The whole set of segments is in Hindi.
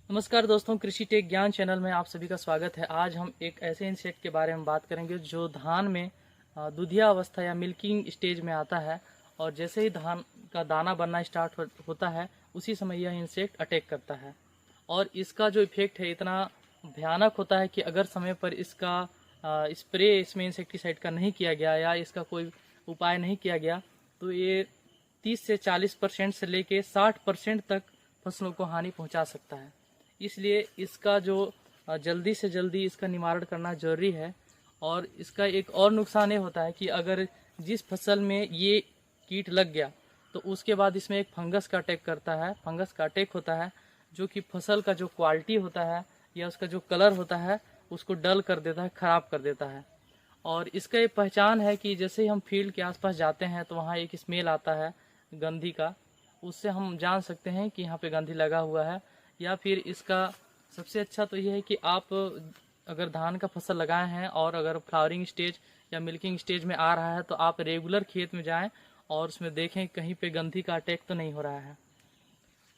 नमस्कार दोस्तों, कृषि टेक ज्ञान चैनल में आप सभी का स्वागत है। आज हम एक ऐसे इंसेक्ट के बारे में बात करेंगे जो धान में दुधिया अवस्था या मिल्किंग स्टेज में आता है और जैसे ही धान का दाना बनना स्टार्ट होता है उसी समय यह इंसेक्ट अटैक करता है। और इसका जो इफेक्ट है इतना भयानक होता है कि अगर समय पर इसका स्प्रे इसमें इंसेक्टिसाइड का नहीं किया गया या इसका कोई उपाय नहीं किया गया तो ये 30 से 40% से लेके 60% तक फसलों को हानि पहुंचा सकता है। इसलिए इसका जो जल्दी से जल्दी इसका निवारण करना जरूरी है। और इसका एक और नुकसान ये होता है कि अगर जिस फसल में ये कीट लग गया तो उसके बाद इसमें एक फंगस का अटैक होता है जो कि फसल का जो क्वालिटी होता है या उसका जो कलर होता है उसको डल कर देता है, खराब कर देता है। और इसका एक पहचान है कि जैसे ही हम फील्ड के आसपास जाते हैं तो वहाँ एक स्मेल आता है गंधी का, उससे हम जान सकते हैं कि यहाँ पे गंधी लगा हुआ है। या फिर इसका सबसे अच्छा तो ये है कि आप अगर धान का फसल लगाए हैं और अगर फ्लावरिंग स्टेज या मिल्किंग स्टेज में आ रहा है तो आप रेगुलर खेत में जाएं और उसमें देखें कहीं पे गंधी का अटैक तो नहीं हो रहा है।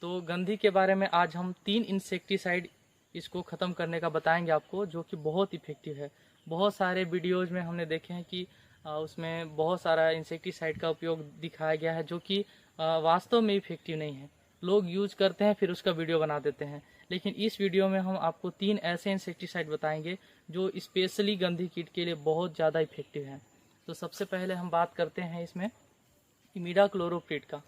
तो गंधी के बारे में आज हम 3 इंसेक्टिसाइड इसको ख़त्म करने का बताएंगे आपको, जो कि बहुत इफेक्टिव है। बहुत सारे वीडियोज़ में हमने देखे हैं कि उसमें बहुत सारा इंसेक्टिसाइड का उपयोग दिखाया गया है जो कि वास्तव में इफेक्टिव नहीं है। लोग यूज करते हैं फिर उसका वीडियो बना देते हैं, लेकिन इस वीडियो में हम आपको 3 ऐसे इंसेक्टिसाइड बताएंगे जो स्पेशली गंधी कीट के लिए बहुत ज़्यादा इफेक्टिव हैं। तो सबसे पहले हम बात करते हैं इसमें इमिडाक्लोरोप्रिड का।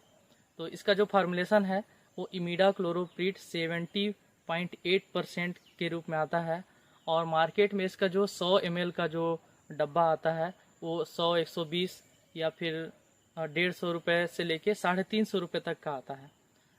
तो इसका जो फार्मूलेशन है वो इमिडाक्लोरोप्रिड 70.8% के रूप में आता है और मार्केट में इसका जो 100 ml का जो डब्बा आता है वो 100, 120 या फिर 150 रुपये से लेके 350 रुपये तक का आता है।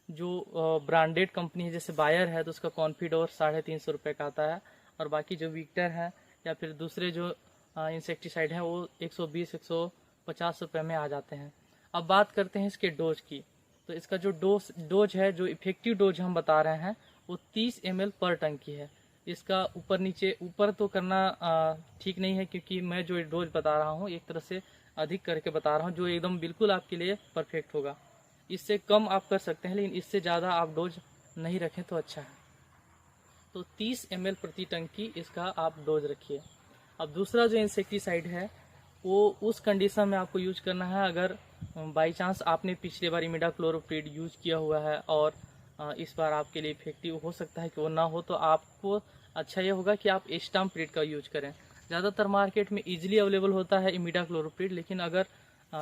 जो ब्रांडेड कंपनी है जैसे बायर है तो उसका कॉन्फिडोर 350 रुपये का आता है और बाकी जो विक्टर है या फिर दूसरे जो इंसेक्टिसाइड है वो 120, 150 रुपये में आ जाते हैं। अब बात करते हैं इसके डोज की। तो इसका जो डोज है, जो इफेक्टिव डोज हम बता रहे हैं वो 30 ml पर टंकी है। इसका ऊपर तो करना ठीक नहीं है क्योंकि मैं जो डोज बता रहा हूँ एक तरह से अधिक करके बता रहा हूँ जो एकदम बिल्कुल आपके लिए परफेक्ट होगा। इससे कम आप कर सकते हैं लेकिन इससे ज़्यादा आप डोज नहीं रखें तो अच्छा है। तो 30 ml प्रति टंकी इसका आप डोज रखिए। अब दूसरा जो इंसेक्टिसाइड है वो उस कंडीशन में आपको यूज करना है अगर बाई चांस आपने पिछले बार इमिडाक्लोरोप्रिड यूज किया हुआ है और इस बार आपके लिए इफेक्टिव हो सकता है कि वो ना हो, तो आपको अच्छा ये होगा कि आप एस्टाम्प्रिड का यूज करें। ज़्यादातर मार्केट में इजीली अवेलेबल होता है इमिडाक्लोरोप्रिड, लेकिन अगर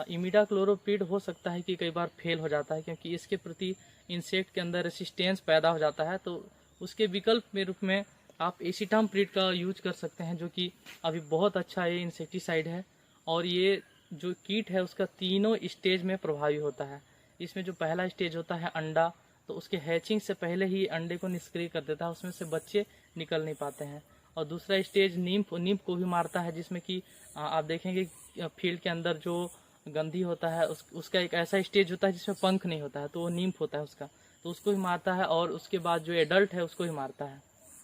इमिडाक्लोरोप्रिड हो सकता है कि कई बार फेल हो जाता है क्योंकि इसके प्रति इंसेक्ट के अंदर रेसिस्टेंस पैदा हो जाता है। तो उसके विकल्प में रूप में आप एसिटाम्प्रिड का यूज कर सकते हैं जो कि अभी बहुत अच्छा ये इंसेक्टिसाइड है और ये जो कीट है उसका तीनों स्टेज में प्रभावी होता है। इसमें जो पहला स्टेज होता है अंडा, तो उसके हैचिंग से पहले ही अंडे को निष्क्रिय कर देता है, उसमें से बच्चे निकल नहीं पाते हैं। और दूसरा स्टेज नीम्फ को भी मारता है जिसमें कि आप देखेंगे फील्ड के अंदर जो गंधी होता है उसका एक ऐसा स्टेज होता है जिसमें पंख नहीं होता है, तो वो नीम्फ होता है उसका, तो उसको भी मारता है। और उसके बाद जो एडल्ट है उसको भी मारता है।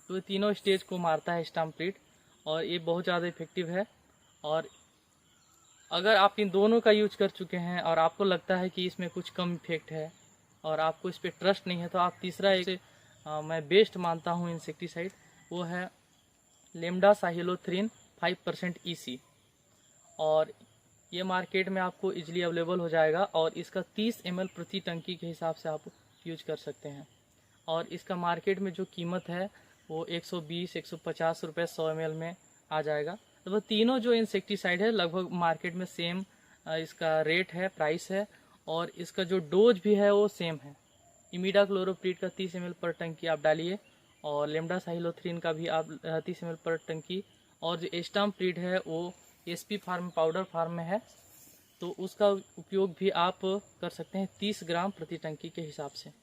तो ये तीनों स्टेज को मारता है स्टाम्प्रिड और ये बहुत ज़्यादा इफेक्टिव है। और अगर आप इन दोनों का यूज कर चुके हैं और आपको लगता है कि इसमें कुछ कम इफेक्ट है और आपको इस पर ट्रस्ट नहीं है तो आप तीसरा एक मैं बेस्ट मानता हूँ इंसेक्टिसाइड, वो है लेम्डासाइलोथ्रिन 5% EC। और ये मार्केट में आपको इजीली अवेलेबल हो जाएगा और इसका 30 ml प्रति टंकी के हिसाब से आप यूज कर सकते हैं। और इसका मार्केट में जो कीमत है वो 120, 150 रुपये 100 ml में आ जाएगा। तो वो तीनों जो इंसेक्टिसाइड है लगभग मार्केट में सेम इसका रेट है, प्राइस है और इसका जो डोज भी है वो सेम है। इमिडाक्लोरोप्रिड का 30 ml पर टंकी आप डालिए और लेम्डासाइलोथ्रिन का भी आप 30 ml पर टंकी, और जो एस्टाम्प्रिड है वो SP फार्म पाउडर फार्म में है तो उसका उपयोग भी आप कर सकते हैं 30 ग्राम प्रति टंकी के हिसाब से।